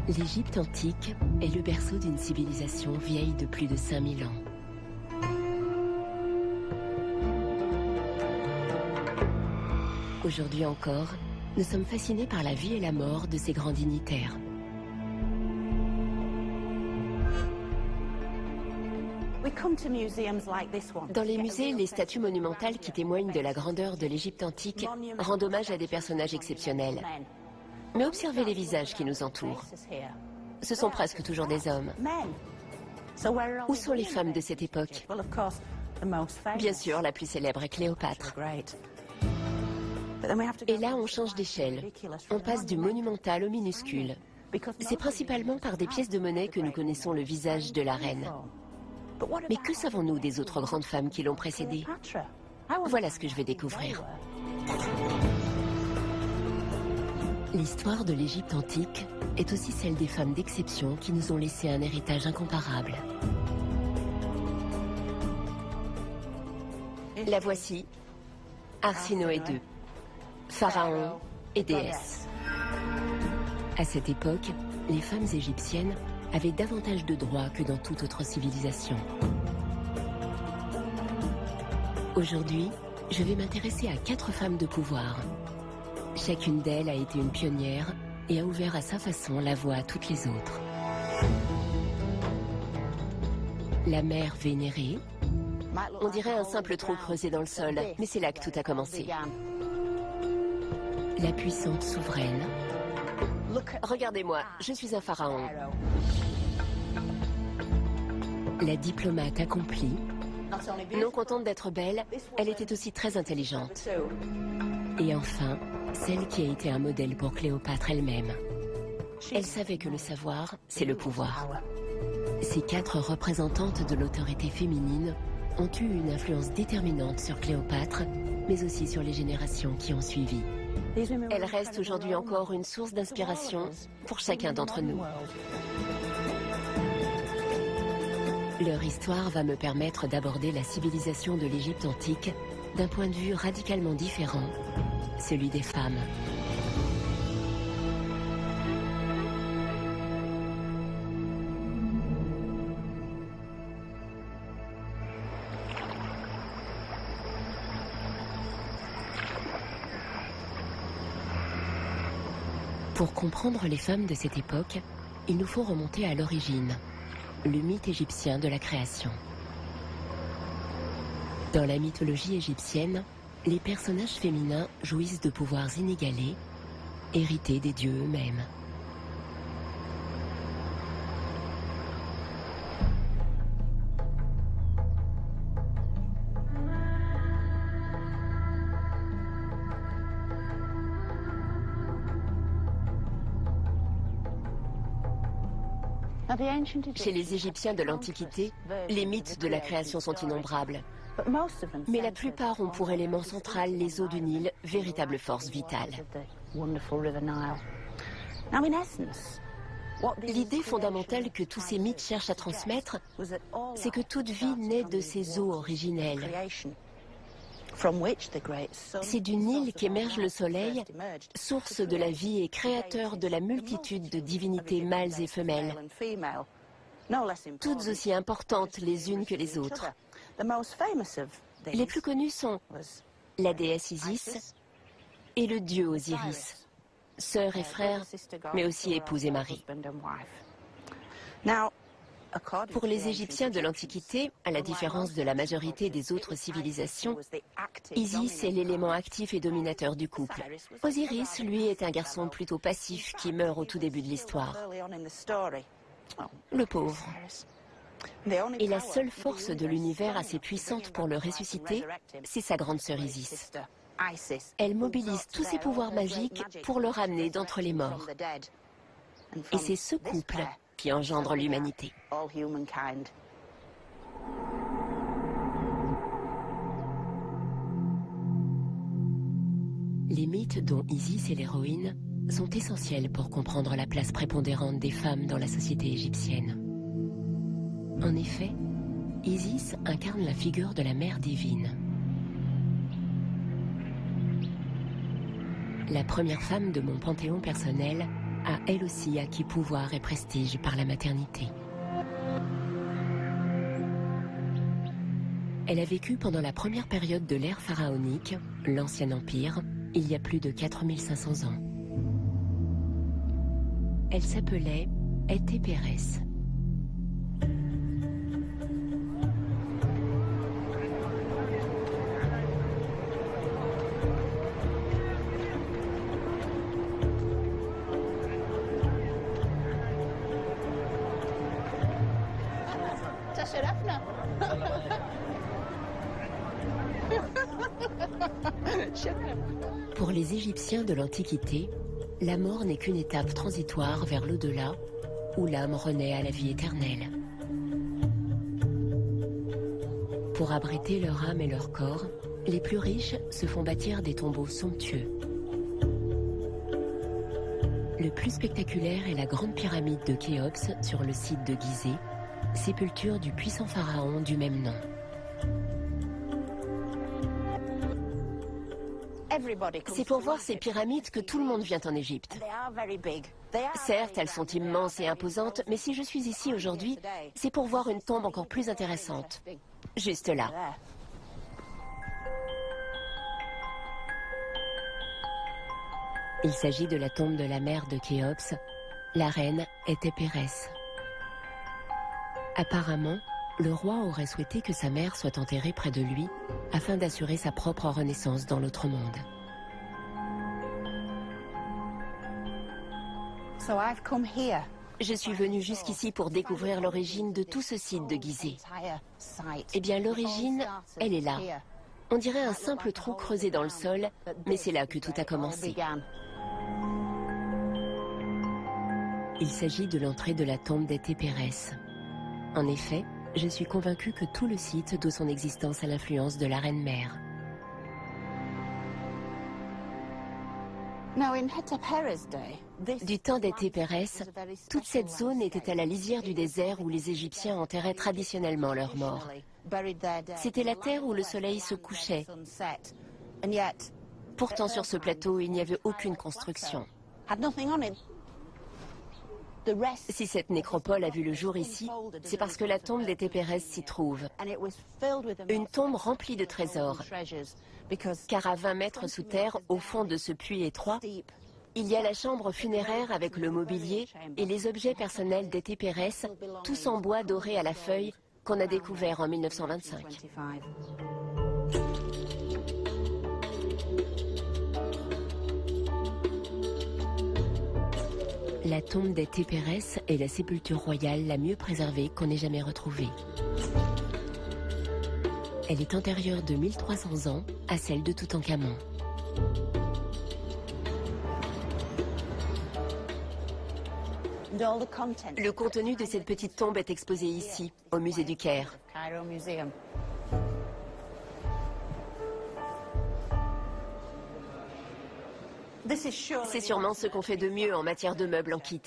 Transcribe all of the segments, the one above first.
L'Égypte antique est le berceau d'une civilisation vieille de plus de 5000 ans. Aujourd'hui encore, nous sommes fascinés par la vie et la mort de ces grands dignitaires. Dans les musées, les statues monumentales qui témoignent de la grandeur de l'Égypte antique rendent hommage à des personnages exceptionnels. Mais observez les visages qui nous entourent. Ce sont presque toujours des hommes. Où sont les femmes de cette époque? Bien sûr, la plus célèbre est Cléopâtre. Et là, on change d'échelle. On passe du monumental au minuscule. C'est principalement par des pièces de monnaie que nous connaissons le visage de la reine. Mais que savons-nous des autres grandes femmes qui l'ont précédée? Voilà ce que je vais découvrir. L'histoire de l'Égypte antique est aussi celle des femmes d'exception qui nous ont laissé un héritage incomparable. La voici, Arsinoé II, pharaon et déesse. À cette époque, les femmes égyptiennes avaient davantage de droits que dans toute autre civilisation. Aujourd'hui, je vais m'intéresser à 4 femmes de pouvoir. Chacune d'elles a été une pionnière et a ouvert à sa façon la voie à toutes les autres. La mère vénérée, on dirait un simple trou creusé dans le sol, mais c'est là que tout a commencé. La puissante souveraine. Regardez-moi, je suis un pharaon. La diplomate accomplie. Non contente d'être belle, elle était aussi très intelligente. Et enfin, celle qui a été un modèle pour Cléopâtre elle-même. Elle savait que le savoir, c'est le pouvoir. Ces 4 représentantes de l'autorité féminine ont eu une influence déterminante sur Cléopâtre, mais aussi sur les générations qui ont suivi. Elles restent aujourd'hui encore une source d'inspiration pour chacun d'entre nous. Leur histoire va me permettre d'aborder la civilisation de l'Égypte antique d'un point de vue radicalement différent, celui des femmes. Pour comprendre les femmes de cette époque, il nous faut remonter à l'origine, le mythe égyptien de la création. Dans la mythologie égyptienne, les personnages féminins jouissent de pouvoirs inégalés, hérités des dieux eux-mêmes. Chez les Égyptiens de l'Antiquité, les mythes de la création sont innombrables. Mais la plupart ont pour élément central les eaux du Nil, véritable force vitale. L'idée fondamentale que tous ces mythes cherchent à transmettre, c'est que toute vie naît de ces eaux originelles. C'est du Nil qu'émerge le soleil, source de la vie et créateur de la multitude de divinités mâles et femelles, toutes aussi importantes les unes que les autres. Les plus connus sont la déesse Isis et le dieu Osiris, sœur et frère, mais aussi épouse et mari. Pour les Égyptiens de l'Antiquité, à la différence de la majorité des autres civilisations, Isis est l'élément actif et dominateur du couple. Osiris, lui, est un garçon plutôt passif qui meurt au tout début de l'histoire. Le pauvre. Et la seule force de l'univers assez puissante pour le ressusciter, c'est sa grande sœur Isis. Elle mobilise tous ses pouvoirs magiques pour le ramener d'entre les morts. Et c'est ce couple qui engendre l'humanité. Les mythes dont Isis est l'héroïne sont essentiels pour comprendre la place prépondérante des femmes dans la société égyptienne. En effet, Isis incarne la figure de la mère divine. La première femme de mon panthéon personnel a elle aussi acquis pouvoir et prestige par la maternité. Elle a vécu pendant la première période de l'ère pharaonique, l'Ancien Empire, il y a plus de 4500 ans. Elle s'appelait Hétépérès. Pour les Égyptiens de l'Antiquité, la mort n'est qu'une étape transitoire vers l'au-delà, où l'âme renaît à la vie éternelle. Pour abriter leur âme et leur corps, les plus riches se font bâtir des tombeaux somptueux. Le plus spectaculaire est la grande pyramide de Khéops sur le site de Gizeh, sépulture du puissant pharaon du même nom. C'est pour voir ces pyramides que tout le monde vient en Égypte. Certes, elles sont immenses et imposantes, mais si je suis ici aujourd'hui, c'est pour voir une tombe encore plus intéressante. Juste là. Il s'agit de la tombe de la mère de Khéops, la reine Hétépérès. Apparemment, le roi aurait souhaité que sa mère soit enterrée près de lui afin d'assurer sa propre renaissance dans l'autre monde. Je suis venue jusqu'ici pour découvrir l'origine de tout ce site de Gizeh. Eh bien, l'origine, elle est là. On dirait un simple trou creusé dans le sol, mais c'est là que tout a commencé. Il s'agit de l'entrée de la tombe d'Hétépérès. En effet, je suis convaincue que tout le site doit son existence à l'influence de la reine-mère. Du temps d'Hétépérès, toute cette zone était à la lisière du désert où les Égyptiens enterraient traditionnellement leurs morts. C'était la terre où le soleil se couchait. Pourtant, sur ce plateau, il n'y avait aucune construction. Si cette nécropole a vu le jour ici, c'est parce que la tombe d'Hétépérès s'y trouve. Une tombe remplie de trésors. Car à 20 mètres sous terre, au fond de ce puits étroit, il y a la chambre funéraire avec le mobilier et les objets personnels d'Hétépérès, tous en bois doré à la feuille, qu'on a découvert en 1925. La tombe d'Hétépérès est la sépulture royale la mieux préservée qu'on ait jamais retrouvée. Elle est antérieure de 1300 ans à celle de Toutankhamon. Le contenu de cette petite tombe est exposé ici, au musée du Caire. C'est sûrement ce qu'on fait de mieux en matière de meubles en kit.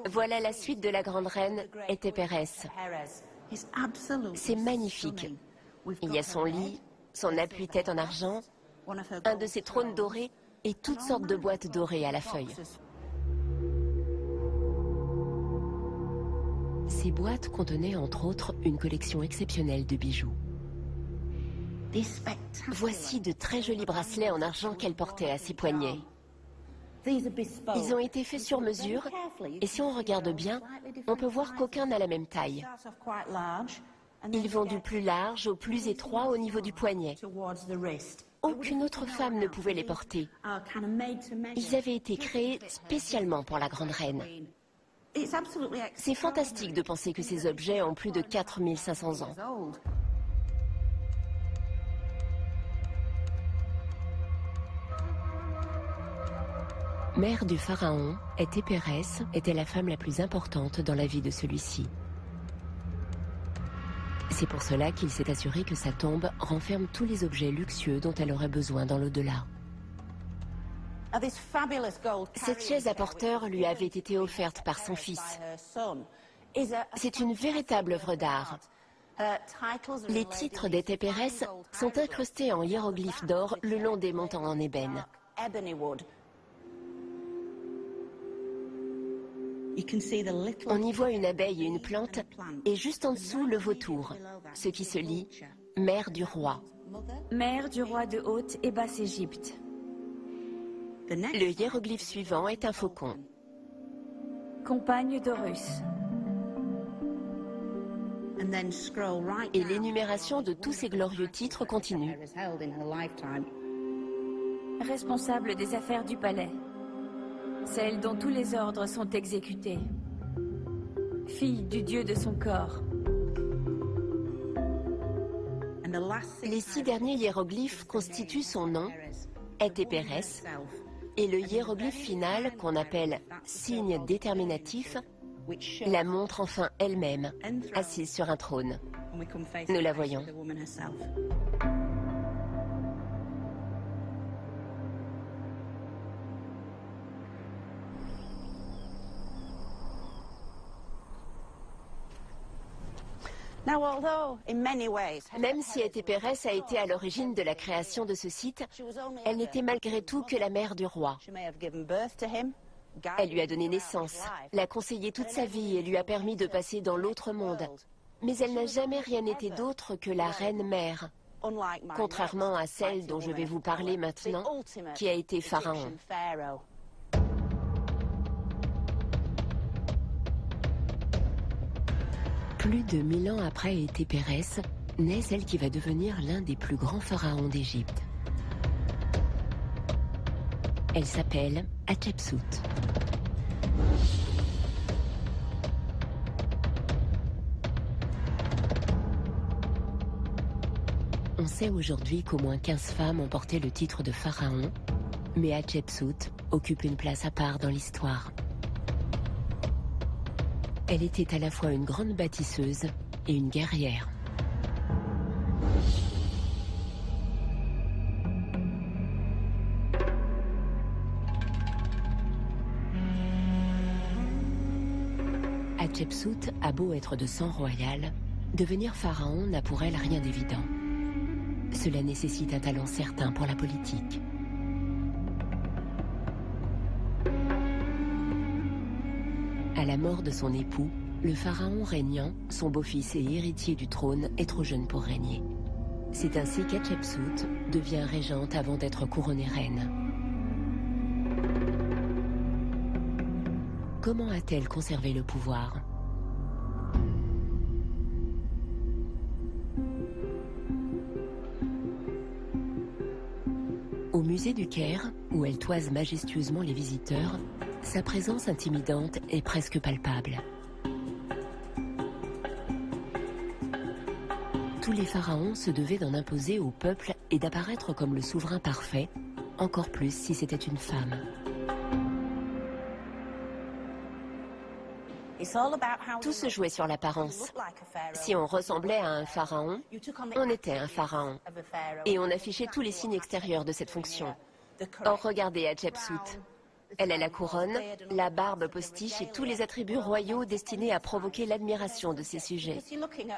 Voilà la suite de la grande reine Hétépérès. C'est magnifique. Il y a son lit, son appuie-tête en argent, un de ses trônes dorés et toutes sortes de boîtes dorées à la feuille. Ces boîtes contenaient entre autres une collection exceptionnelle de bijoux. Voici de très jolis bracelets en argent qu'elle portait à ses poignets. Ils ont été faits sur mesure et si on regarde bien, on peut voir qu'aucun n'a la même taille. Ils vont du plus large au plus étroit au niveau du poignet. Aucune autre femme ne pouvait les porter. Ils avaient été créés spécialement pour la grande reine. C'est fantastique de penser que ces objets ont plus de 4500 ans. Mère du pharaon, Hétépérès était la femme la plus importante dans la vie de celui-ci. C'est pour cela qu'il s'est assuré que sa tombe renferme tous les objets luxueux dont elle aurait besoin dans l'au-delà. Cette chaise à porteur lui avait été offerte par son fils. C'est une véritable œuvre d'art. Les titres d'Hétépérès sont incrustés en hiéroglyphes d'or le long des montants en ébène. On y voit une abeille et une plante, et juste en dessous le vautour, ce qui se lit « Mère du roi ». Mère du roi de Haute et Basse Égypte. Le hiéroglyphe suivant est un faucon. Compagne d'Horus. Et l'énumération de tous ces glorieux titres continue. Responsable des affaires du palais. Celle dont tous les ordres sont exécutés. Fille du dieu de son corps. Les 6 derniers hiéroglyphes constituent son nom, Hétépérès, et le hiéroglyphe final, qu'on appelle signe déterminatif, la montre enfin elle-même, assise sur un trône. Nous la voyons. Même si Hétépérès a été à l'origine de la création de ce site, elle n'était malgré tout que la mère du roi. Elle lui a donné naissance, l'a conseillé toute sa vie et lui a permis de passer dans l'autre monde. Mais elle n'a jamais rien été d'autre que la reine-mère, contrairement à celle dont je vais vous parler maintenant, qui a été pharaon. Plus de 1000 ans après Hétépérès, naît celle qui va devenir l'un des plus grands pharaons d'Égypte. Elle s'appelle Hatshepsut. On sait aujourd'hui qu'au moins 15 femmes ont porté le titre de pharaon, mais Hatshepsut occupe une place à part dans l'histoire. Elle était à la fois une grande bâtisseuse et une guerrière. Hatshepsut a beau être de sang royal, devenir pharaon n'a pour elle rien d'évident. Cela nécessite un talent certain pour la politique. À la mort de son époux, le pharaon régnant, son beau-fils et héritier du trône, est trop jeune pour régner. C'est ainsi qu'Hatshepsut devient régente avant d'être couronnée reine. Comment a-t-elle conservé le pouvoir ? Au musée du Caire, où elle toise majestueusement les visiteurs, sa présence intimidante est presque palpable. Tous les pharaons se devaient d'en imposer au peuple et d'apparaître comme le souverain parfait, encore plus si c'était une femme. Tout se jouait sur l'apparence. Si on ressemblait à un pharaon, on était un pharaon. Et on affichait tous les signes extérieurs de cette fonction. Or, regardez Hatshepsut. Elle a la couronne, la barbe postiche et tous les attributs royaux destinés à provoquer l'admiration de ses sujets.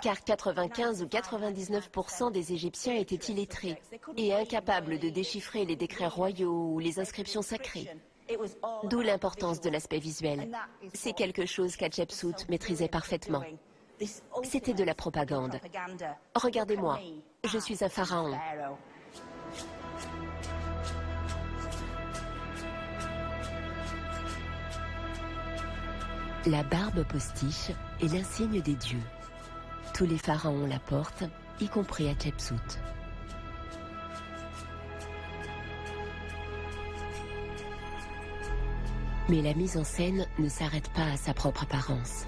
Car 95 ou 99% des Égyptiens étaient illettrés et incapables de déchiffrer les décrets royaux ou les inscriptions sacrées. D'où l'importance de l'aspect visuel. C'est quelque chose qu'Hatshepsut maîtrisait parfaitement. C'était de la propagande. Regardez-moi, je suis un pharaon. La barbe postiche est l'insigne des dieux. Tous les pharaons la portent, y compris Hatshepsut. Mais la mise en scène ne s'arrête pas à sa propre apparence.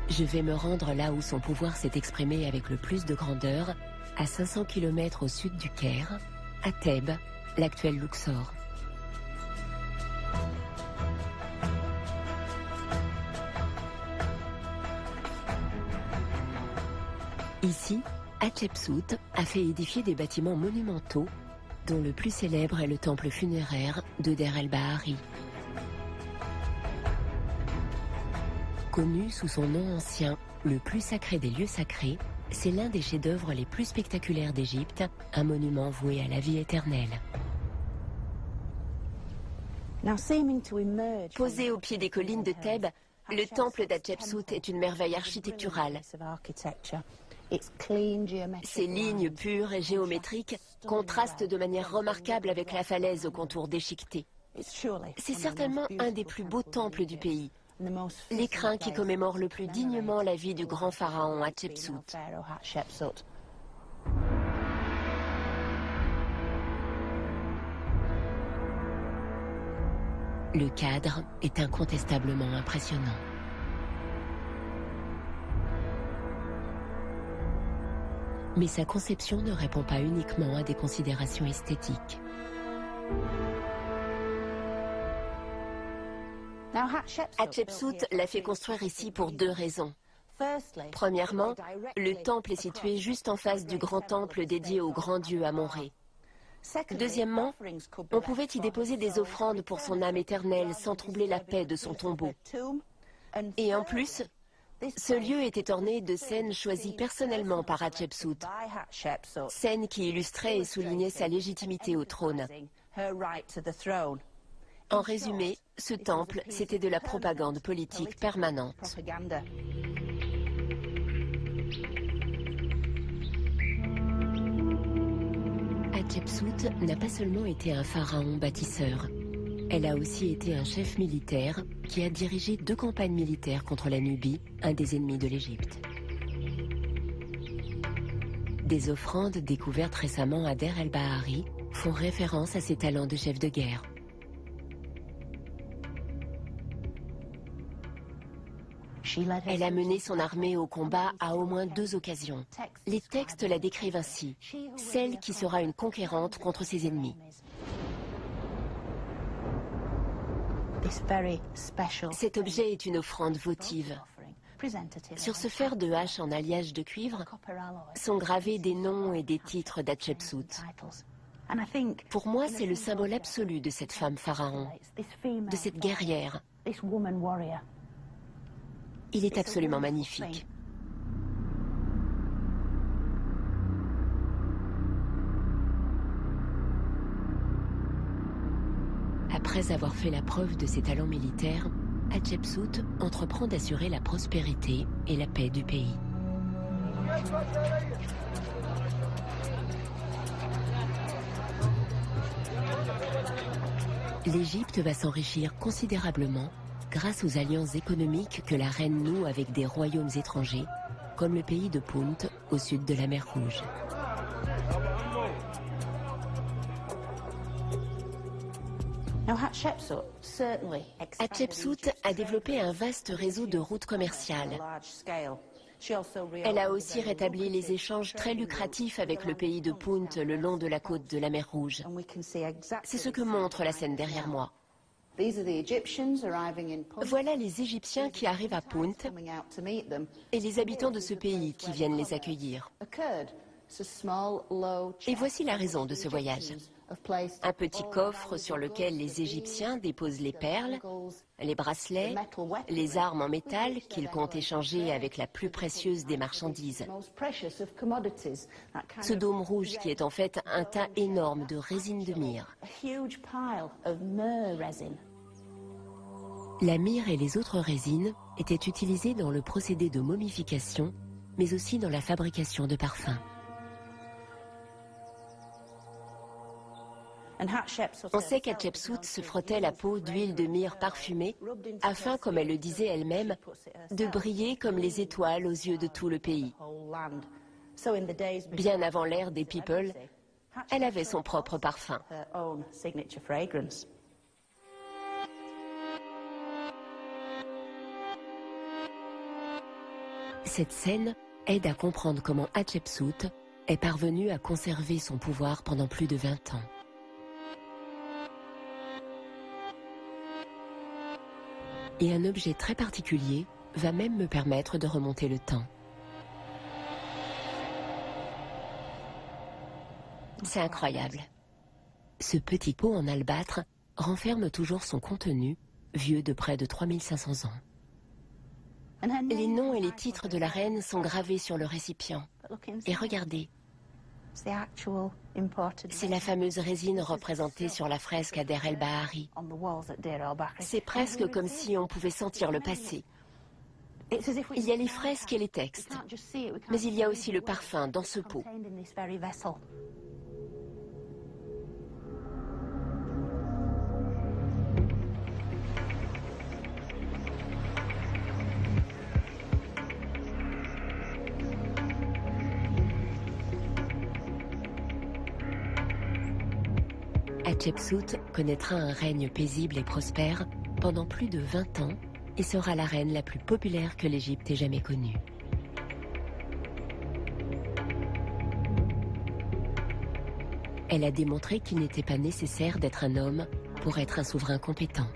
Je vais me rendre là où son pouvoir s'est exprimé avec le plus de grandeur, à 500 km au sud du Caire, à Thèbes, l'actuel Luxor. Ici, Hatshepsut a fait édifier des bâtiments monumentaux, dont le plus célèbre est le temple funéraire de Der el-Bahari. Connu sous son nom ancien, le plus sacré des lieux sacrés, c'est l'un des chefs-d'œuvre les plus spectaculaires d'Égypte, un monument voué à la vie éternelle. Posé au pied des collines de Thèbes, le temple d'Hatchepsout est une merveille architecturale. Ses lignes pures et géométriques contrastent de manière remarquable avec la falaise aux contours déchiquetés. C'est certainement un des plus beaux temples du pays, l'écrin qui commémore le plus dignement la vie du grand pharaon Hatshepsut. Le cadre est incontestablement impressionnant. Mais sa conception ne répond pas uniquement à des considérations esthétiques. Hatshepsut l'a fait construire ici pour deux raisons. Premièrement, le temple est situé juste en face du grand temple dédié au grand dieu Amon-Ré. Deuxièmement, on pouvait y déposer des offrandes pour son âme éternelle sans troubler la paix de son tombeau. Et en plus, ce lieu était orné de scènes choisies personnellement par Hatshepsut, scènes qui illustraient et soulignaient sa légitimité au trône. En résumé, ce temple, c'était de la propagande politique permanente. Hatshepsut n'a pas seulement été un pharaon bâtisseur, elle a aussi été un chef militaire qui a dirigé 2 campagnes militaires contre la Nubie, un des ennemis de l'Égypte. Des offrandes découvertes récemment à Der el-Bahari font référence à ses talents de chef de guerre. Elle a mené son armée au combat à au moins 2 occasions. Les textes la décrivent ainsi, celle qui sera une conquérante contre ses ennemis. Cet objet est une offrande votive. Sur ce fer de hache en alliage de cuivre sont gravés des noms et des titres d'Hatshepsut. Pour moi, c'est le symbole absolu de cette femme pharaon, de cette guerrière. Il est absolument magnifique. Après avoir fait la preuve de ses talents militaires, Hatshepsut entreprend d'assurer la prospérité et la paix du pays. L'Égypte va s'enrichir considérablement grâce aux alliances économiques que la reine noue avec des royaumes étrangers, comme le pays de Punt, au sud de la mer Rouge. Hatshepsut a développé un vaste réseau de routes commerciales. Elle a aussi rétabli les échanges très lucratifs avec le pays de Punt le long de la côte de la mer Rouge. C'est ce que montre la scène derrière moi. Voilà les Égyptiens qui arrivent à Punt et les habitants de ce pays qui viennent les accueillir. Et voici la raison de ce voyage. Un petit coffre sur lequel les Égyptiens déposent les perles, les bracelets, les armes en métal qu'ils comptent échanger avec la plus précieuse des marchandises. Ce dôme rouge qui est en fait un tas énorme de résine de myrrhe. La myrrhe et les autres résines étaient utilisées dans le procédé de momification, mais aussi dans la fabrication de parfums. On sait qu'Hatshepsut se frottait la peau d'huile de myrrhe parfumée afin, comme elle le disait elle-même, de briller comme les étoiles aux yeux de tout le pays. Bien avant l'ère des people, elle avait son propre parfum. Cette scène aide à comprendre comment Hatshepsut est parvenue à conserver son pouvoir pendant plus de 20 ans. Et un objet très particulier va même me permettre de remonter le temps. C'est incroyable. Ce petit pot en albâtre renferme toujours son contenu, vieux de près de 3500 ans. Les noms et les titres de la reine sont gravés sur le récipient. Et regardez, C'est la fameuse résine représentée sur la fresque à Deir el-Bahari. C'est presque comme si on pouvait sentir le passé. Il y a les fresques et les textes, mais il y a aussi le parfum dans ce pot. Hatshepsut connaîtra un règne paisible et prospère pendant plus de 20 ans et sera la reine la plus populaire que l'Égypte ait jamais connue. Elle a démontré qu'il n'était pas nécessaire d'être un homme pour être un souverain compétent.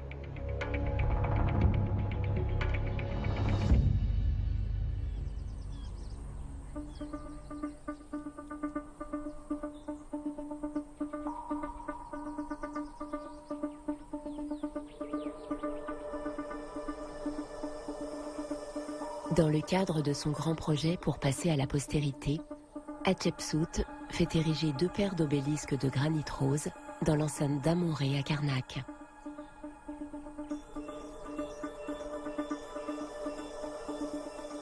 Dans le cadre de son grand projet pour passer à la postérité, Hatshepsut fait ériger 2 paires d'obélisques de granit rose dans l'enceinte d'Amon-Ré à Karnak.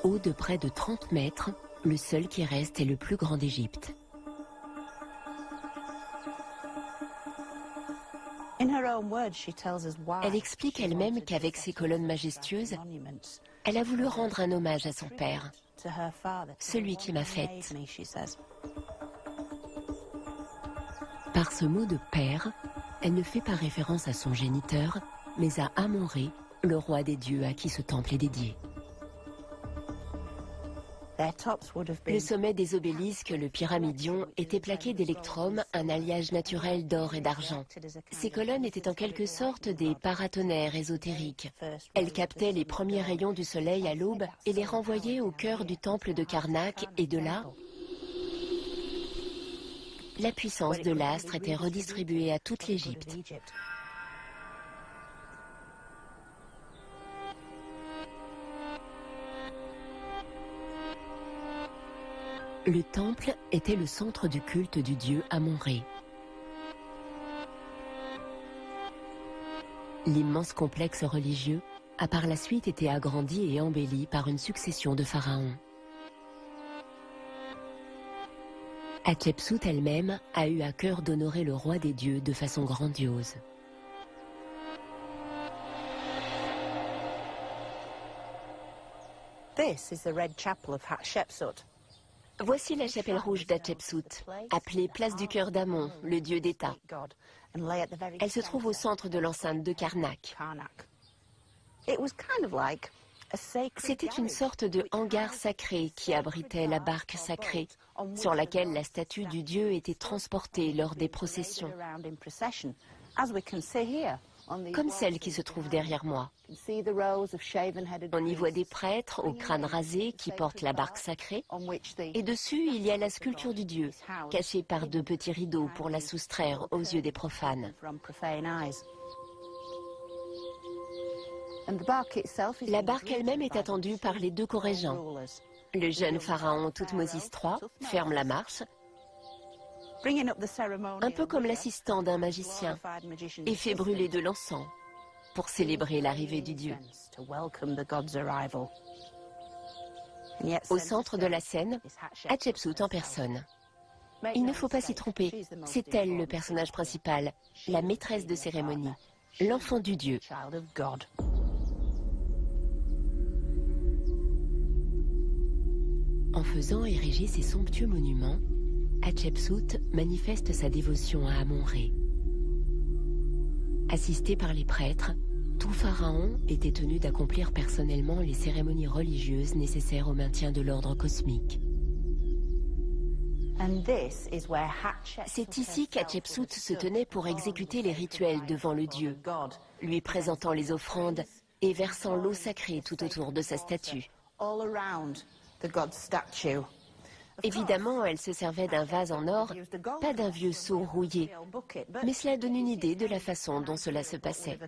Haut de près de 30 mètres, le seul qui reste est le plus grand d'Égypte. Elle explique elle-même qu'avec ces colonnes majestueuses, elle a voulu rendre un hommage à son père, celui qui m'a faite. Par ce mot de père, elle ne fait pas référence à son géniteur, mais à Amon-Ré, le roi des dieux à qui ce temple est dédié. Le sommet des obélisques, le pyramidion, était plaqué d'électrum, un alliage naturel d'or et d'argent. Ces colonnes étaient en quelque sorte des paratonnerres ésotériques. Elles captaient les premiers rayons du soleil à l'aube et les renvoyaient au cœur du temple de Karnak, et de là, la puissance de l'astre était redistribuée à toute l'Égypte. Le temple était le centre du culte du dieu Amon-Ré. L'immense complexe religieux a par la suite été agrandi et embelli par une succession de pharaons. Hatshepsut elle-même a eu à cœur d'honorer le roi des dieux de façon grandiose. This is the Red Chapel of Hatshepsut. Voici la chapelle rouge d'Hatshepsut, appelée place du cœur d'Amon, le dieu d'État. Elle se trouve au centre de l'enceinte de Karnak. C'était une sorte de hangar sacré qui abritait la barque sacrée, sur laquelle la statue du dieu était transportée lors des processions, comme celle qui se trouve derrière moi. On y voit des prêtres au crâne rasé qui portent la barque sacrée, et dessus il y a la sculpture du dieu, cachée par 2 petits rideaux pour la soustraire aux yeux des profanes. La barque elle-même est attendue par les 2 co-régents. Le jeune pharaon Thoutmôsis III ferme la marche, un peu comme l'assistant d'un magicien, et fait brûler de l'encens pour célébrer l'arrivée du dieu. Au centre de la scène, Hatshepsut en personne. Il ne faut pas s'y tromper, c'est elle le personnage principal, la maîtresse de cérémonie, l'enfant du dieu. En faisant ériger ces somptueux monuments, Hatshepsut manifeste sa dévotion à Amon-Ré. Assisté par les prêtres, tout pharaon était tenu d'accomplir personnellement les cérémonies religieuses nécessaires au maintien de l'ordre cosmique. C'est ici qu'Hatshepsut se tenait pour exécuter les rituels devant le dieu, lui présentant les offrandes et versant l'eau sacrée tout autour de sa statue. Évidemment, elle se servait d'un vase en or, pas d'un vieux seau rouillé, mais cela donne une idée de la façon dont cela se passait.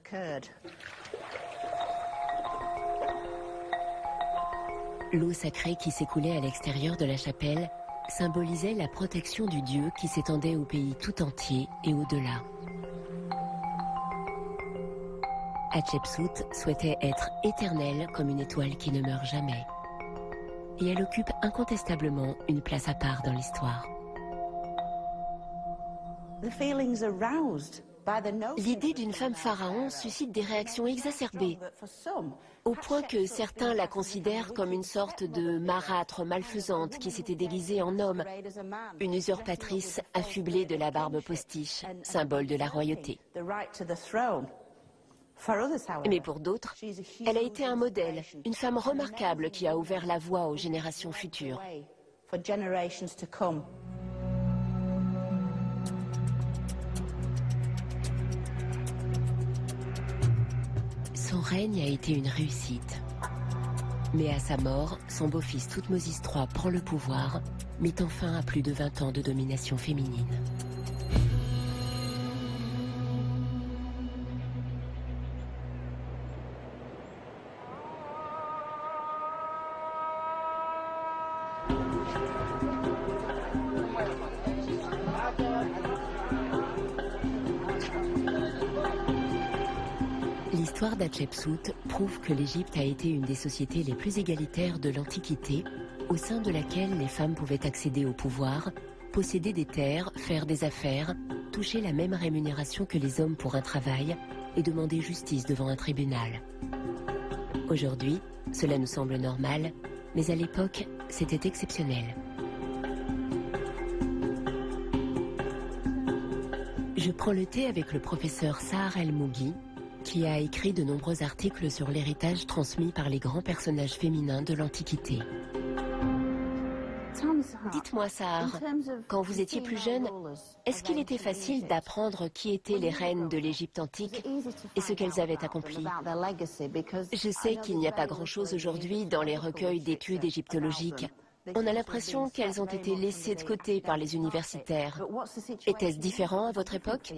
L'eau sacrée qui s'écoulait à l'extérieur de la chapelle symbolisait la protection du dieu qui s'étendait au pays tout entier et au-delà. Hatshepsut souhaitait être éternelle comme une étoile qui ne meurt jamais. Et elle occupe incontestablement une place à part dans l'histoire. L'idée d'une femme pharaon suscite des réactions exacerbées, au point que certains la considèrent comme une sorte de marâtre malfaisante qui s'était déguisée en homme, une usurpatrice affublée de la barbe postiche, symbole de la royauté. Mais pour d'autres, elle a été un modèle, une femme remarquable qui a ouvert la voie aux générations futures. Son règne a été une réussite. Mais à sa mort, son beau-fils Thoutmôsis III prend le pouvoir, mettant fin à plus de 20 ans de domination féminine. L'histoire d'Hatshepsut prouve que l'Égypte a été une des sociétés les plus égalitaires de l'Antiquité, au sein de laquelle les femmes pouvaient accéder au pouvoir, posséder des terres, faire des affaires, toucher la même rémunération que les hommes pour un travail et demander justice devant un tribunal. Aujourd'hui, cela nous semble normal, mais à l'époque, c'était exceptionnel. Je prends le thé avec le professeur Sahar El-Moughi, qui a écrit de nombreux articles sur l'héritage transmis par les grands personnages féminins de l'Antiquité. Dites-moi, Sahar, quand vous étiez plus jeune, est-ce qu'il était facile d'apprendre qui étaient les reines de l'Égypte antique et ce qu'elles avaient accompli? Je sais qu'il n'y a pas grand-chose aujourd'hui dans les recueils d'études égyptologiques. On a l'impression qu'elles ont été laissées de côté par les universitaires. Était-ce différent à votre époque?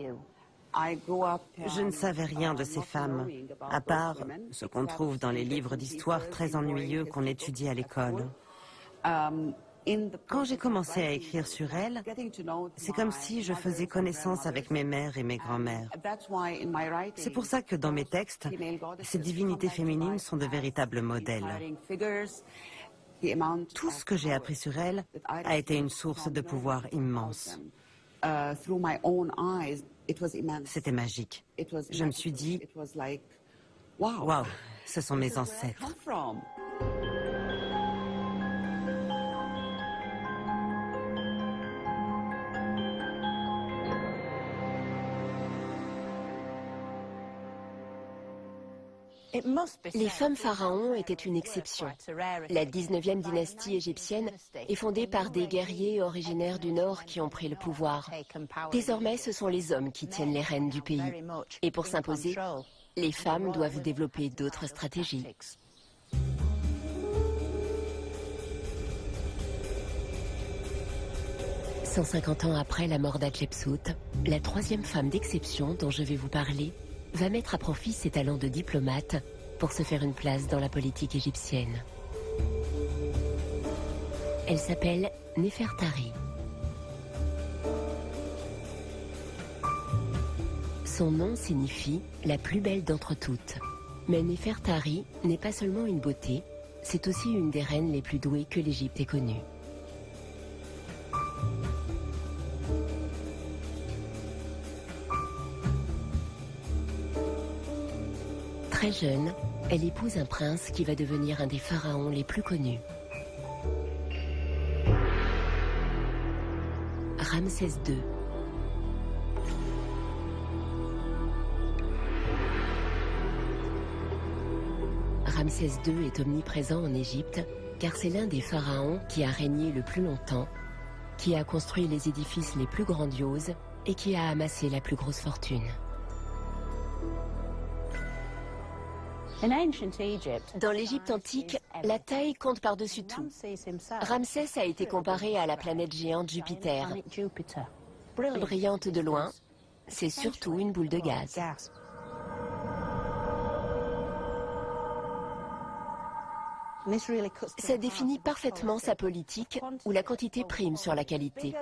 Je ne savais rien de ces femmes, à part ce qu'on trouve dans les livres d'histoire très ennuyeux qu'on étudie à l'école. Quand j'ai commencé à écrire sur elles, c'est comme si je faisais connaissance avec mes mères et mes grands-mères. C'est pour ça que dans mes textes, ces divinités féminines sont de véritables modèles. Tout ce que j'ai appris sur elles a été une source de pouvoir immense. C'était magique. Je me suis dit, waouh, ce sont mes ancêtres. Les femmes pharaons étaient une exception. La 19e dynastie égyptienne est fondée par des guerriers originaires du Nord qui ont pris le pouvoir. Désormais, ce sont les hommes qui tiennent les rênes du pays. Et pour s'imposer, les femmes doivent développer d'autres stratégies. « 150 ans après la mort d'Hatshepsut, la troisième femme d'exception dont je vais vous parler va mettre à profit ses talents de diplomate pour se faire une place dans la politique égyptienne. Elle s'appelle Néfertari. Son nom signifie « la plus belle d'entre toutes ». Mais Néfertari n'est pas seulement une beauté, c'est aussi une des reines les plus douées que l'Égypte ait connues. Très jeune, elle épouse un prince qui va devenir un des pharaons les plus connus. Ramsès II. Ramsès II est omniprésent en Égypte car c'est l'un des pharaons qui a régné le plus longtemps, qui a construit les édifices les plus grandioses et qui a amassé la plus grosse fortune. Dans l'Égypte antique, la taille compte par-dessus tout. Ramsès a été comparé à la planète géante Jupiter. Brillante de loin, c'est surtout une boule de gaz. Ça définit parfaitement sa politique où la quantité prime sur la qualité.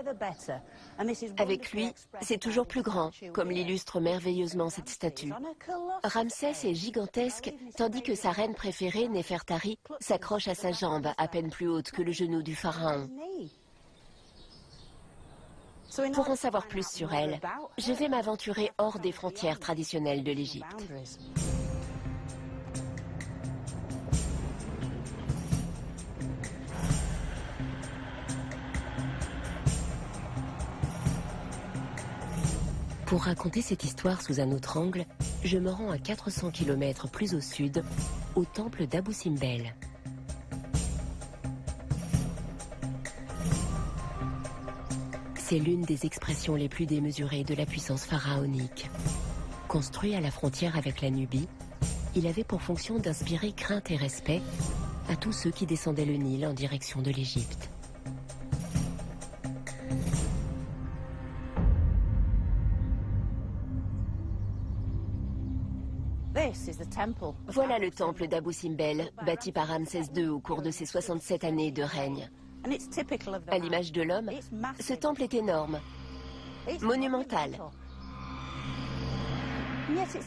Avec lui, c'est toujours plus grand, comme l'illustre merveilleusement cette statue. Ramsès est gigantesque, tandis que sa reine préférée, Néfertari, s'accroche à sa jambe, à peine plus haute que le genou du pharaon. Pour en savoir plus sur elle, je vais m'aventurer hors des frontières traditionnelles de l'Égypte. Pour raconter cette histoire sous un autre angle, je me rends à 400 km plus au sud, au temple d'Abou Simbel. C'est l'une des expressions les plus démesurées de la puissance pharaonique. Construit à la frontière avec la Nubie, il avait pour fonction d'inspirer crainte et respect à tous ceux qui descendaient le Nil en direction de l'Égypte. Voilà le temple d'Abou Simbel, bâti par Ramsès II au cours de ses 67 années de règne. À l'image de l'homme, ce temple est énorme, monumental.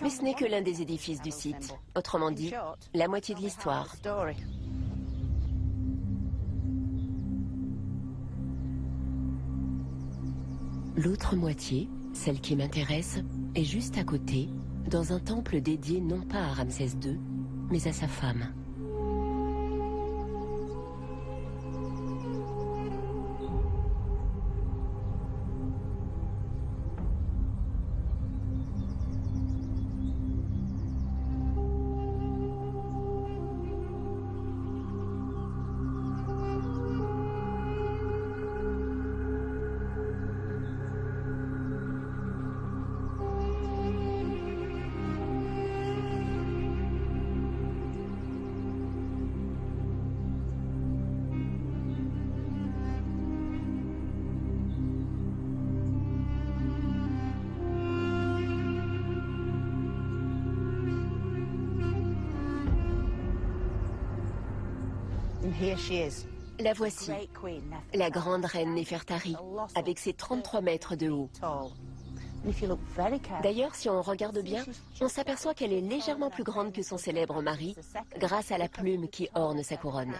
Mais ce n'est que l'un des édifices du site, autrement dit, la moitié de l'histoire. L'autre moitié, celle qui m'intéresse, est juste à côté, dans un temple dédié non pas à Ramsès II, mais à sa femme. La voici, la grande reine Néfertari, avec ses 33 mètres de haut. D'ailleurs, si on regarde bien, on s'aperçoit qu'elle est légèrement plus grande que son célèbre mari, grâce à la plume qui orne sa couronne.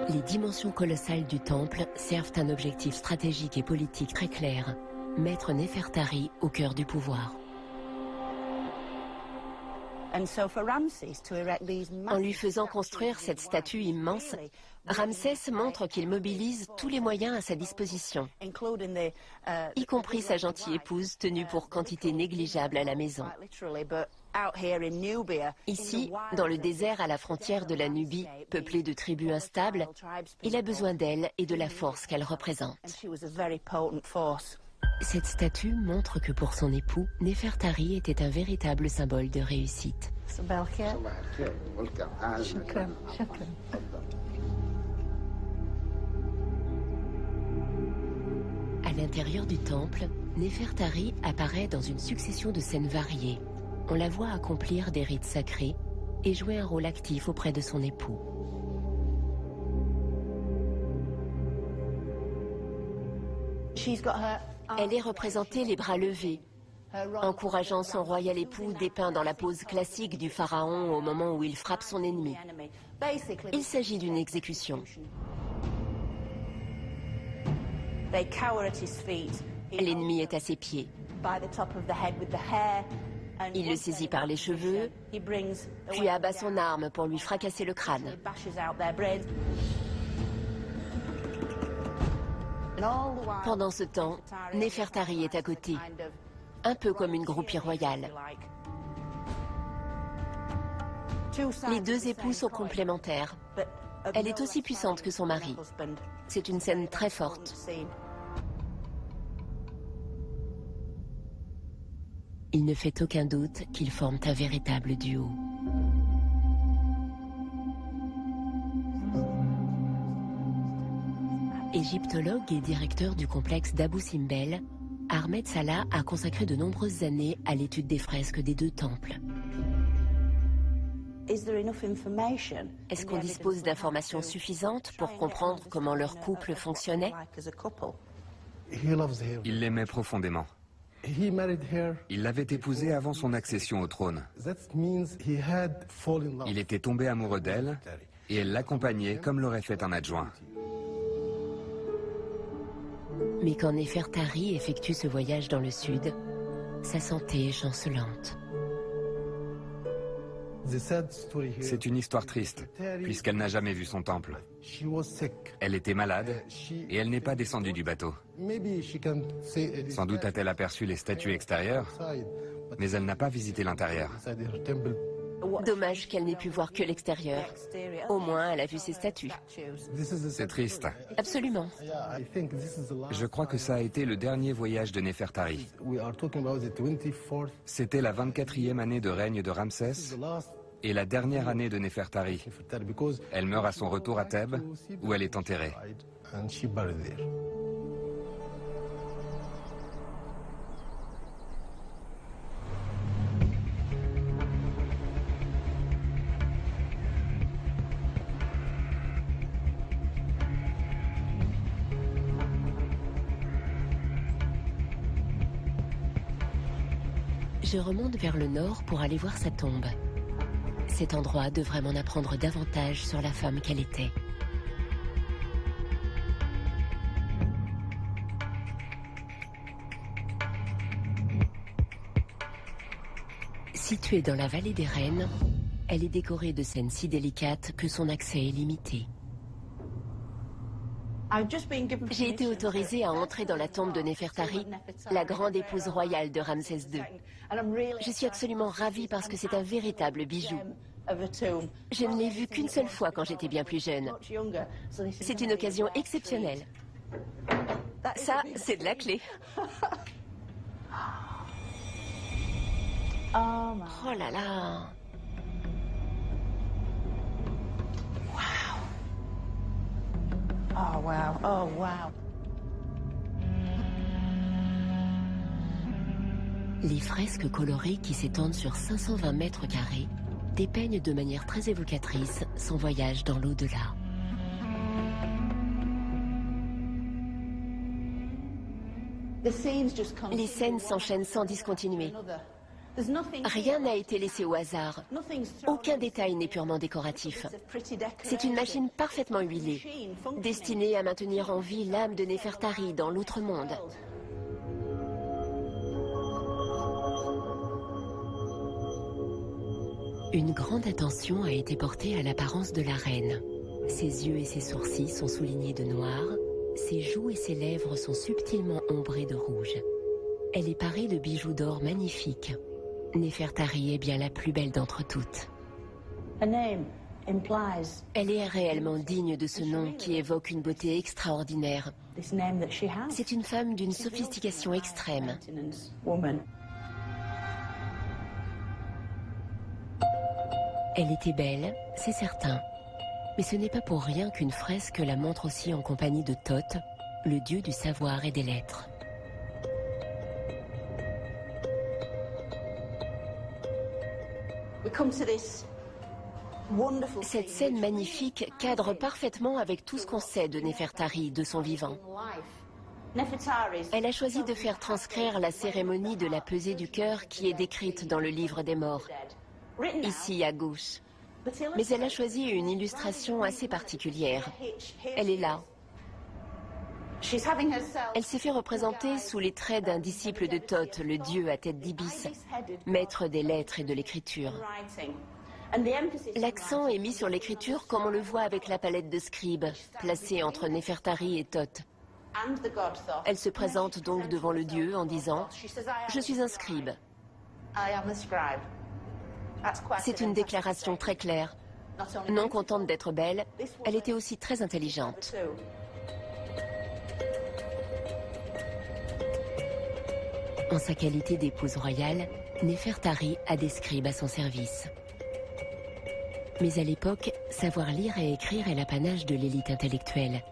Les dimensions colossales du temple servent un objectif stratégique et politique très clair, mettre Néfertari au cœur du pouvoir. En lui faisant construire cette statue immense, Ramsès montre qu'il mobilise tous les moyens à sa disposition, y compris sa gentille épouse tenue pour quantité négligeable à la maison. Ici, dans le désert à la frontière de la Nubie, peuplé de tribus instables, il a besoin d'elle et de la force qu'elle représente. Cette statue montre que pour son époux, Néfertari était un véritable symbole de réussite. À l'intérieur du temple, Néfertari apparaît dans une succession de scènes variées. On la voit accomplir des rites sacrés et jouer un rôle actif auprès de son époux. Elle est représentée les bras levés, encourageant son royal époux dépeint dans la pose classique du pharaon au moment où il frappe son ennemi. Il s'agit d'une exécution. L'ennemi est à ses pieds. Il le saisit par les cheveux, puis abat son arme pour lui fracasser le crâne. Pendant ce temps, Néfertari est à côté, un peu comme une groupie royale. Les deux époux sont complémentaires. Elle est aussi puissante que son mari. C'est une scène très forte. Il ne fait aucun doute qu'ils forment un véritable duo. Égyptologue et directeur du complexe d'Abou Simbel, Ahmed Salah a consacré de nombreuses années à l'étude des fresques des deux temples. Est-ce qu'on dispose d'informations suffisantes pour comprendre comment leur couple fonctionnait? Il l'aimait profondément. Il l'avait épousée avant son accession au trône. Il était tombé amoureux d'elle et elle l'accompagnait comme l'aurait fait un adjoint. Mais quand Néfertari effectue ce voyage dans le sud, sa santé est chancelante. C'est une histoire triste, puisqu'elle n'a jamais vu son temple. Elle était malade et elle n'est pas descendue du bateau. Sans doute a-t-elle aperçu les statues extérieures, mais elle n'a pas visité l'intérieur. Dommage qu'elle n'ait pu voir que l'extérieur. Au moins, elle a vu ses statues. C'est triste. Absolument. Je crois que ça a été le dernier voyage de Néfertari. C'était la 24e année de règne de Ramsès et la dernière année de Néfertari. Elle meurt à son retour à Thèbes, où elle est enterrée. Je remonte vers le nord pour aller voir sa tombe. Cet endroit devrait m'en apprendre davantage sur la femme qu'elle était. Située dans la vallée des Reines, elle est décorée de scènes si délicates que son accès est limité. J'ai été autorisée à entrer dans la tombe de Néfertari, la grande épouse royale de Ramsès II. Je suis absolument ravie parce que c'est un véritable bijou. Je ne l'ai vue qu'une seule fois quand j'étais bien plus jeune. C'est une occasion exceptionnelle. Ça, c'est de la clé. Oh là là! Oh wow, oh wow. Les fresques colorées qui s'étendent sur 520 mètres carrés dépeignent de manière très évocatrice son voyage dans l'au-delà. Les scènes s'enchaînent sans discontinuer. Rien n'a été laissé au hasard. Aucun détail n'est purement décoratif. C'est une machine parfaitement huilée, destinée à maintenir en vie l'âme de Néfertari dans l'outre-monde. Une grande attention a été portée à l'apparence de la reine. Ses yeux et ses sourcils sont soulignés de noir, ses joues et ses lèvres sont subtilement ombrées de rouge. Elle est parée de bijoux d'or magnifiques. Néfertari est bien la plus belle d'entre toutes. Elle est réellement digne de ce nom qui évoque une beauté extraordinaire. C'est une femme d'une sophistication extrême. Elle était belle, c'est certain. Mais ce n'est pas pour rien qu'une fresque la montre aussi en compagnie de Thoth, le dieu du savoir et des lettres. Cette scène magnifique cadre parfaitement avec tout ce qu'on sait de Néfertari, de son vivant. Elle a choisi de faire transcrire la cérémonie de la pesée du cœur qui est décrite dans le livre des morts, ici à gauche. Mais elle a choisi une illustration assez particulière. Elle est là. Elle s'est fait représenter sous les traits d'un disciple de Thoth, le dieu à tête d'ibis, maître des lettres et de l'écriture. L'accent est mis sur l'écriture comme on le voit avec la palette de scribe, placée entre Néfertari et Thoth. Elle se présente donc devant le dieu en disant « Je suis un scribe ». C'est une déclaration très claire. Non contente d'être belle, elle était aussi très intelligente. En sa qualité d'épouse royale, Néfertari a des scribes à son service. Mais à l'époque, savoir lire et écrire est l'apanage de l'élite intellectuelle.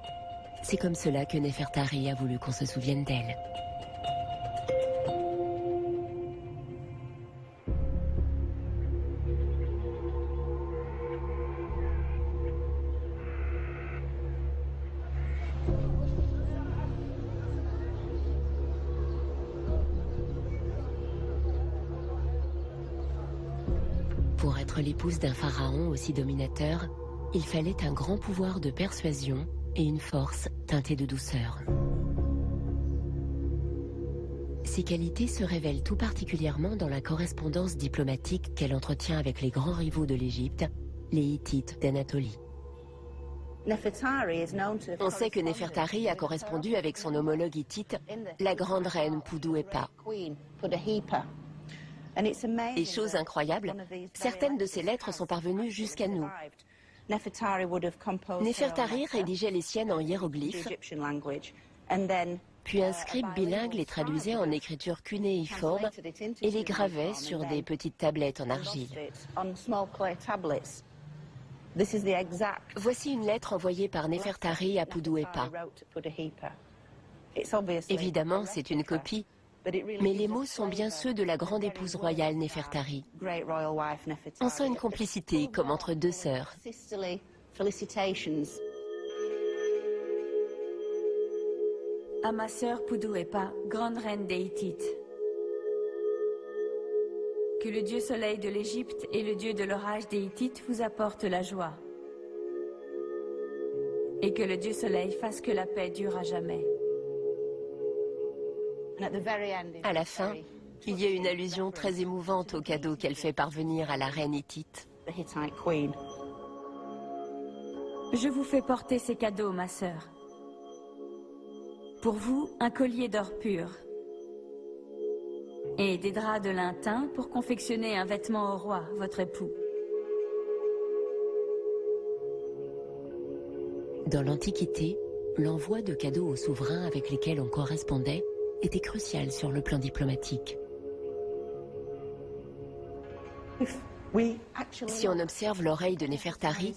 C'est comme cela que Néfertari a voulu qu'on se souvienne d'elle. Pour être l'épouse d'un pharaon aussi dominateur, il fallait un grand pouvoir de persuasion et une force teintée de douceur. Ces qualités se révèlent tout particulièrement dans la correspondance diplomatique qu'elle entretient avec les grands rivaux de l'Égypte, les Hittites d'Anatolie. On sait que Néfertari a correspondu avec son homologue hittite, la grande reine Pudu-Epa. Et chose incroyable, certaines de ces lettres sont parvenues jusqu'à nous. Néfertari rédigeait les siennes en hiéroglyphes, puis un scribe bilingue les traduisait en écriture cunéiforme et les gravait sur des petites tablettes en argile. Voici une lettre envoyée par Néfertari à Pudu-Epa. Évidemment, c'est une copie, mais les mots sont bien ceux de la grande épouse royale Néfertari. On sent une complicité comme entre deux sœurs. À ma sœur Pudu-Epa, grande reine des Hittites. Que le dieu soleil de l'Égypte et le dieu de l'orage des Hittites vous apportent la joie. Et que le dieu soleil fasse que la paix dure à jamais. À la fin, il y a une allusion très émouvante au cadeau qu'elle fait parvenir à la reine hittite. Je vous fais porter ces cadeaux, ma sœur. Pour vous, un collier d'or pur. Et des draps de lin teint pour confectionner un vêtement au roi, votre époux. Dans l'Antiquité, l'envoi de cadeaux aux souverains avec lesquels on correspondait était crucial sur le plan diplomatique. Si on observe l'oreille de Néfertari,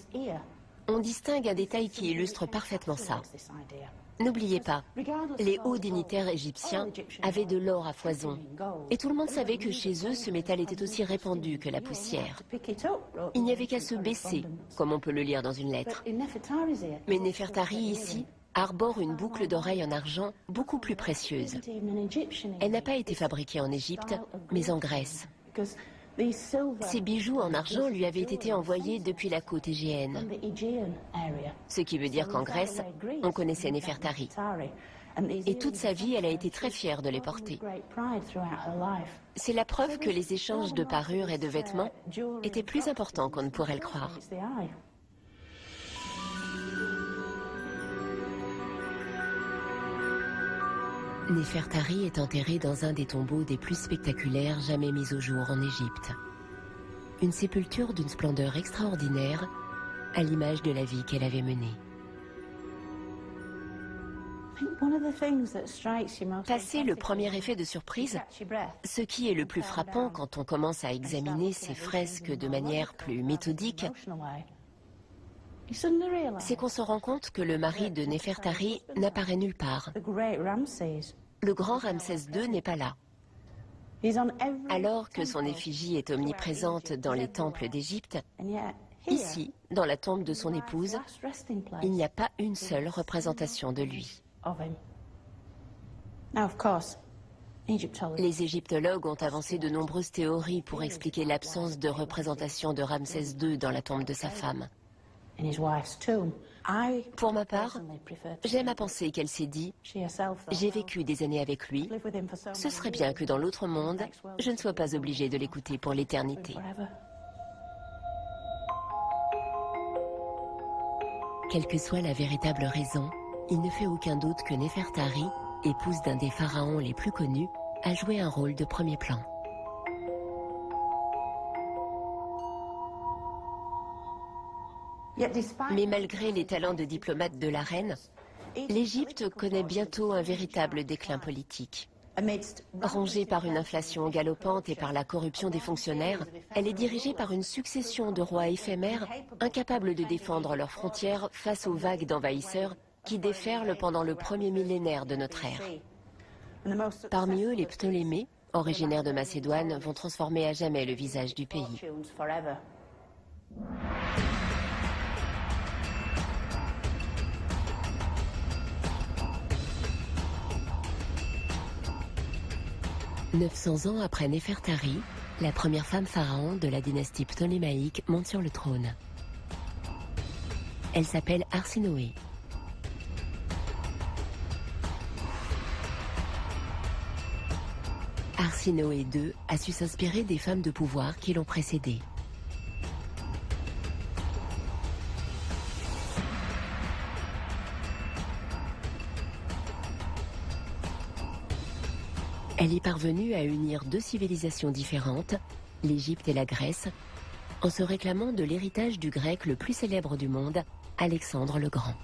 on distingue un détail qui illustre parfaitement ça. N'oubliez pas, les hauts dignitaires égyptiens avaient de l'or à foison. Et tout le monde savait que chez eux, ce métal était aussi répandu que la poussière. Il n'y avait qu'à se baisser, comme on peut le lire dans une lettre. Mais Néfertari, ici, arbore une boucle d'oreille en argent beaucoup plus précieuse. Elle n'a pas été fabriquée en Égypte, mais en Grèce. Ces bijoux en argent lui avaient été envoyés depuis la côte égéenne. Ce qui veut dire qu'en Grèce, on connaissait Néfertari. Et toute sa vie, elle a été très fière de les porter. C'est la preuve que les échanges de parures et de vêtements étaient plus importants qu'on ne pourrait le croire. Néfertari est enterrée dans un des tombeaux des plus spectaculaires jamais mis au jour en Égypte. Une sépulture d'une splendeur extraordinaire, à l'image de la vie qu'elle avait menée. Passé le premier effet de surprise, ce qui est le plus frappant quand on commence à examiner ces fresques de manière plus méthodique, c'est qu'on se rend compte que le mari de Néfertari n'apparaît nulle part. Le grand Ramsès II n'est pas là. Alors que son effigie est omniprésente dans les temples d'Égypte, ici, dans la tombe de son épouse, il n'y a pas une seule représentation de lui. Les égyptologues ont avancé de nombreuses théories pour expliquer l'absence de représentation de Ramsès II dans la tombe de sa femme. Pour ma part, j'aime à penser qu'elle s'est dit « J'ai vécu des années avec lui, ce serait bien que dans l'autre monde, je ne sois pas obligée de l'écouter pour l'éternité. » Quelle que soit la véritable raison, il ne fait aucun doute que Néfertari, épouse d'un des pharaons les plus connus, a joué un rôle de premier plan. Mais malgré les talents de diplomate de la reine, l'Égypte connaît bientôt un véritable déclin politique. Rongée par une inflation galopante et par la corruption des fonctionnaires, elle est dirigée par une succession de rois éphémères, incapables de défendre leurs frontières face aux vagues d'envahisseurs qui déferlent pendant le premier millénaire de notre ère. Parmi eux, les Ptolémées, originaires de Macédoine, vont transformer à jamais le visage du pays. 900 ans après Néfertari, la première femme pharaon de la dynastie ptolémaïque monte sur le trône. Elle s'appelle Arsinoé. Arsinoé II a su s'inspirer des femmes de pouvoir qui l'ont précédée. Elle est parvenue à unir deux civilisations différentes, l'Égypte et la Grèce, en se réclamant de l'héritage du grec le plus célèbre du monde, Alexandre le Grand.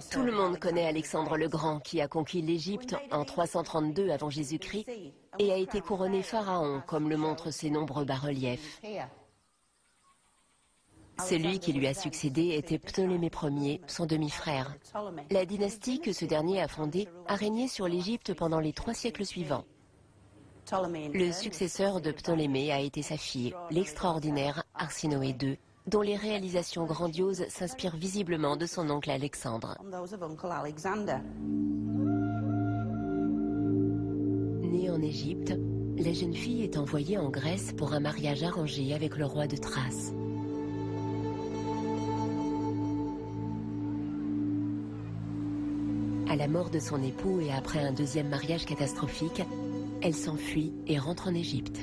Tout le monde connaît Alexandre le Grand qui a conquis l'Égypte en 332 avant Jésus-Christ et a été couronné pharaon comme le montrent ses nombreux bas-reliefs. Celui qui lui a succédé était Ptolémée Ier, son demi-frère. La dynastie que ce dernier a fondée a régné sur l'Égypte pendant les 3 siècles suivants. Le successeur de Ptolémée a été sa fille, l'extraordinaire Arsinoé II, dont les réalisations grandioses s'inspirent visiblement de son oncle Alexandre. Née en Égypte, la jeune fille est envoyée en Grèce pour un mariage arrangé avec le roi de Thrace. À la mort de son époux et après un deuxième mariage catastrophique, elle s'enfuit et rentre en Égypte.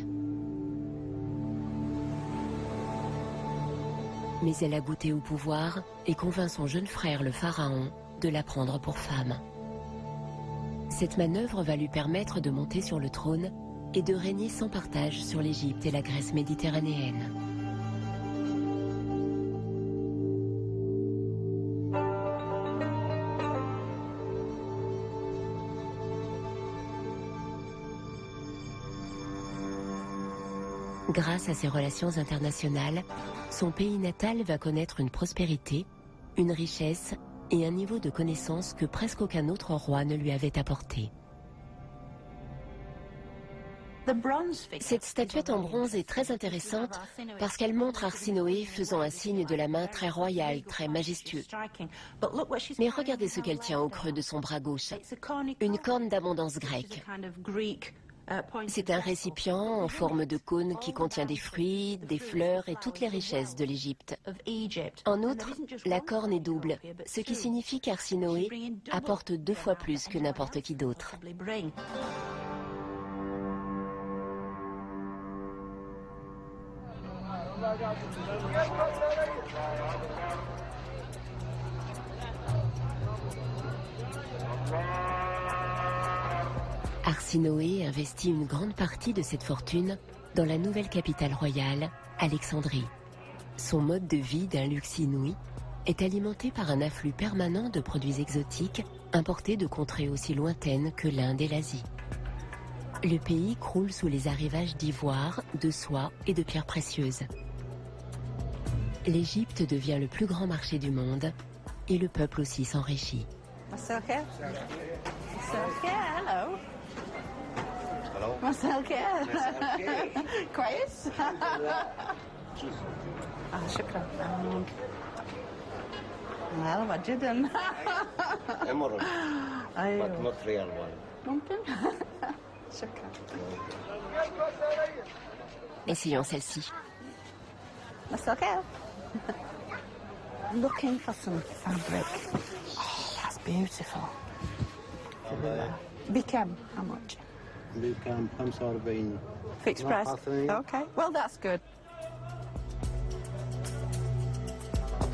Mais elle a goûté au pouvoir et convainc son jeune frère, le pharaon, de la prendre pour femme. Cette manœuvre va lui permettre de monter sur le trône et de régner sans partage sur l'Égypte et la Grèce méditerranéenne. Grâce à ses relations internationales, son pays natal va connaître une prospérité, une richesse et un niveau de connaissance que presque aucun autre roi ne lui avait apporté. Cette statuette en bronze est très intéressante parce qu'elle montre Arsinoé faisant un signe de la main très royal, très majestueux. Mais regardez ce qu'elle tient au creux de son bras gauche, une corne d'abondance grecque. C'est un récipient en forme de cône qui contient des fruits, des fleurs et toutes les richesses de l'Égypte. En outre, la corne est double, ce qui signifie qu'Arsinoé apporte 2 fois plus que n'importe qui d'autre. Arsinoé investit une grande partie de cette fortune dans la nouvelle capitale royale, Alexandrie. Son mode de vie d'un luxe inouï est alimenté par un afflux permanent de produits exotiques importés de contrées aussi lointaines que l'Inde et l'Asie. Le pays croule sous les arrivages d'ivoire, de soie et de pierres précieuses. L'Égypte devient le plus grand marché du monde et le peuple aussi s'enrichit. Essayons celle-ci. Looking for some fabric. Oh, that's beautiful. Bikram, how much? Bikram, Fixed price. Okay, well that's good.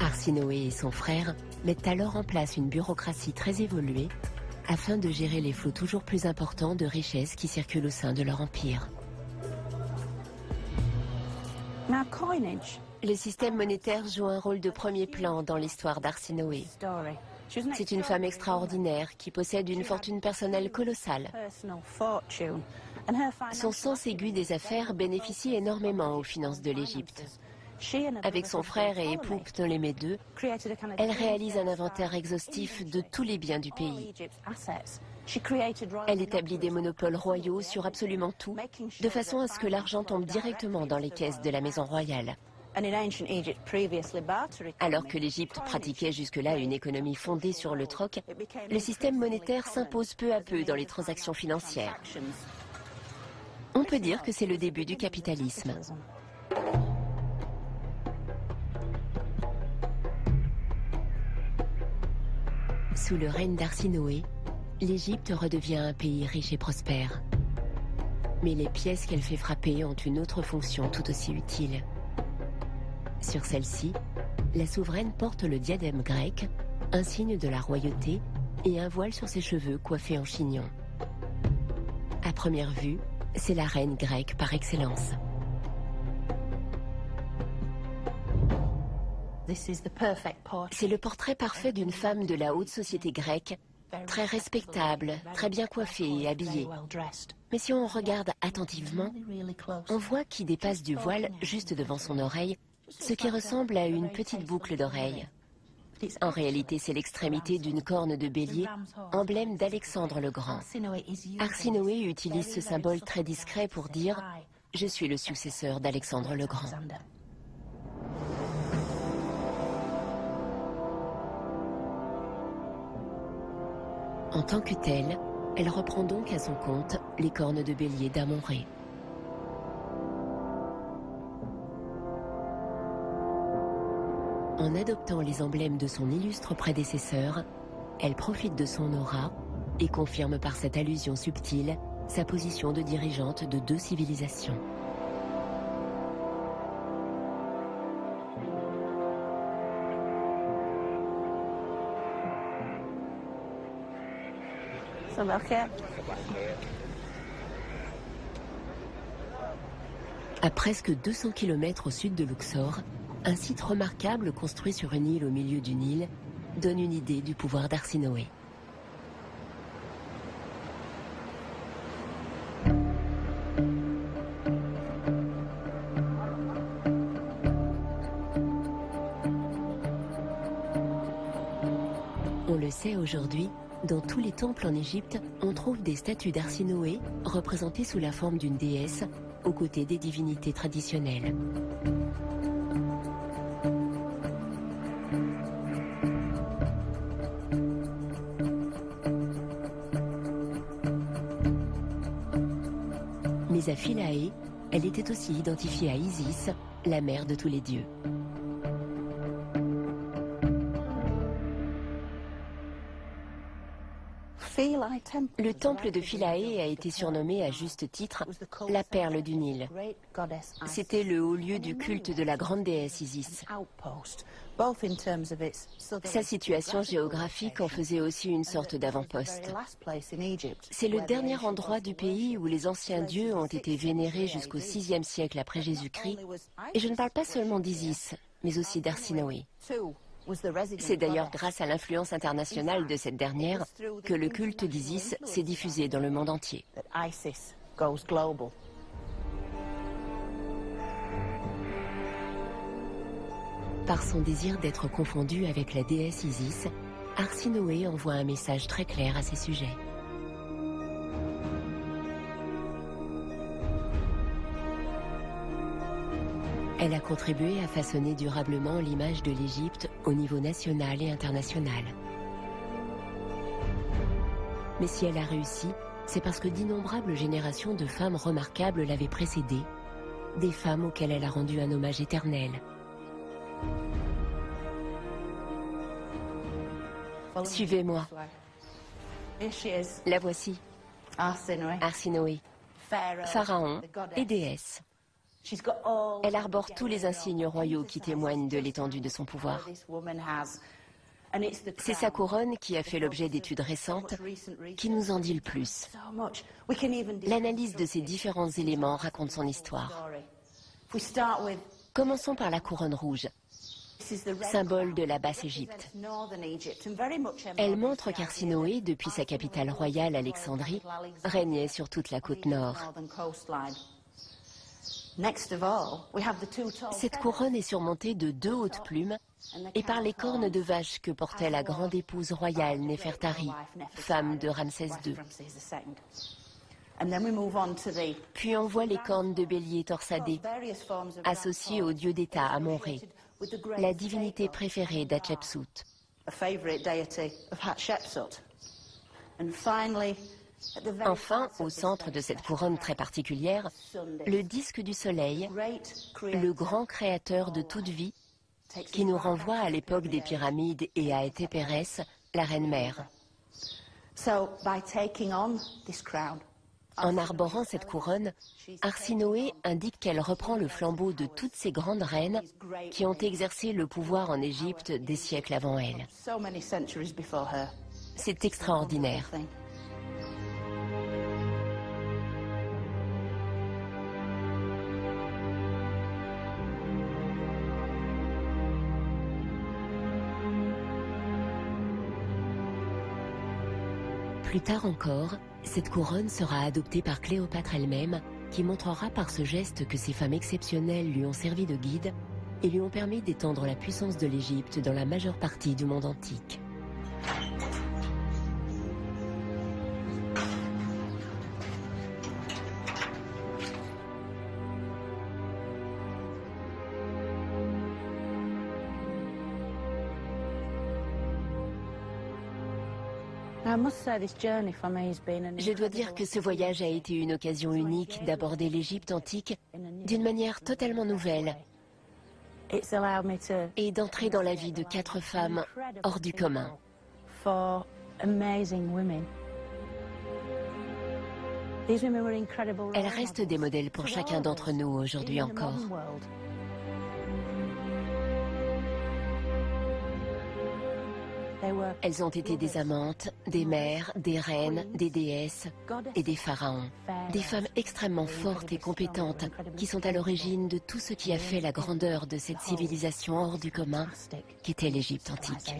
Arsinoé et son frère mettent alors en place une bureaucratie très évoluée afin de gérer les flots toujours plus importants de richesses qui circulent au sein de leur empire. Now coinage. Le système monétaire joue un rôle de premier plan dans l'histoire d'Arsinoé. C'est une femme extraordinaire qui possède une fortune personnelle colossale. Son sens aigu des affaires bénéficie énormément aux finances de l'Égypte. Avec son frère et époux Ptolémée II, elle réalise un inventaire exhaustif de tous les biens du pays. Elle établit des monopoles royaux sur absolument tout, de façon à ce que l'argent tombe directement dans les caisses de la maison royale. Alors que l'Égypte pratiquait jusque-là une économie fondée sur le troc, le système monétaire s'impose peu à peu dans les transactions financières. On peut dire que c'est le début du capitalisme. Sous le règne d'Arsinoé, l'Égypte redevient un pays riche et prospère. Mais les pièces qu'elle fait frapper ont une autre fonction tout aussi utile. Sur celle-ci, la souveraine porte le diadème grec, un signe de la royauté, et un voile sur ses cheveux coiffés en chignon. À première vue, c'est la reine grecque par excellence. C'est le portrait parfait d'une femme de la haute société grecque, très respectable, très bien coiffée et habillée. Mais si on regarde attentivement, on voit qu'il dépasse du voile juste devant son oreille, ce qui ressemble à une petite boucle d'oreille. En réalité, c'est l'extrémité d'une corne de bélier, emblème d'Alexandre le Grand. Arsinoé utilise ce symbole très discret pour dire « Je suis le successeur d'Alexandre le Grand ». En tant que telle, elle reprend donc à son compte les cornes de bélier d'Amon-Ré. En adoptant les emblèmes de son illustre prédécesseur, elle profite de son aura et confirme par cette allusion subtile sa position de dirigeante de deux civilisations. À presque 200 km au sud de Luxor, un site remarquable construit sur une île au milieu du Nil donne une idée du pouvoir d'Arsinoé. On le sait aujourd'hui, dans tous les temples en Égypte, on trouve des statues d'Arsinoé représentées sous la forme d'une déesse, aux côtés des divinités traditionnelles. Mais à Philae, elle était aussi identifiée à Isis, la mère de tous les dieux. Le temple de Philae a été surnommé à juste titre la perle du Nil. C'était le haut lieu du culte de la grande déesse Isis. Sa situation géographique en faisait aussi une sorte d'avant-poste. C'est le dernier endroit du pays où les anciens dieux ont été vénérés jusqu'au VIe siècle après Jésus-Christ. Et je ne parle pas seulement d'Isis, mais aussi d'Arsinoé. C'est d'ailleurs grâce à l'influence internationale de cette dernière que le culte d'Isis s'est diffusé dans le monde entier. Par son désir d'être confondu avec la déesse Isis, Arsinoé envoie un message très clair à ses sujets. Elle a contribué à façonner durablement l'image de l'Égypte au niveau national et international. Mais si elle a réussi, c'est parce que d'innombrables générations de femmes remarquables l'avaient précédée, des femmes auxquelles elle a rendu un hommage éternel. Suivez-moi. La voici. Arsinoé, pharaon et déesse. Elle arbore tous les insignes royaux qui témoignent de l'étendue de son pouvoir. C'est sa couronne qui a fait l'objet d'études récentes qui nous en dit le plus. L'analyse de ces différents éléments raconte son histoire. Commençons par la couronne rouge, symbole de la Basse-Égypte. Elle montre qu'Arsinoé, depuis sa capitale royale Alexandrie, régnait sur toute la côte nord. Cette couronne est surmontée de deux hautes plumes et par les cornes de vache que portait la grande épouse royale Néfertari, femme de Ramsès II. Puis on voit les cornes de bélier torsadées, associées au dieu d'État Amon-Ré, la divinité préférée d'Hatshepsut. Enfin, au centre de cette couronne très particulière, le disque du soleil, le grand créateur de toute vie, qui nous renvoie à l'époque des pyramides et à Hétépérès, la reine-mère. En arborant cette couronne, Arsinoé indique qu'elle reprend le flambeau de toutes ces grandes reines qui ont exercé le pouvoir en Égypte des siècles avant elle. C'est extraordinaire. Plus tard encore, cette couronne sera adoptée par Cléopâtre elle-même, qui montrera par ce geste que ces femmes exceptionnelles lui ont servi de guide et lui ont permis d'étendre la puissance de l'Égypte dans la majeure partie du monde antique. Je dois dire que ce voyage a été une occasion unique d'aborder l'Égypte antique d'une manière totalement nouvelle et d'entrer dans la vie de 4 femmes hors du commun. Elles restent des modèles pour chacun d'entre nous aujourd'hui encore. Elles ont été des amantes, des mères, des reines, des déesses et des pharaons. Des femmes extrêmement fortes et compétentes qui sont à l'origine de tout ce qui a fait la grandeur de cette civilisation hors du commun qu'était l'Égypte antique.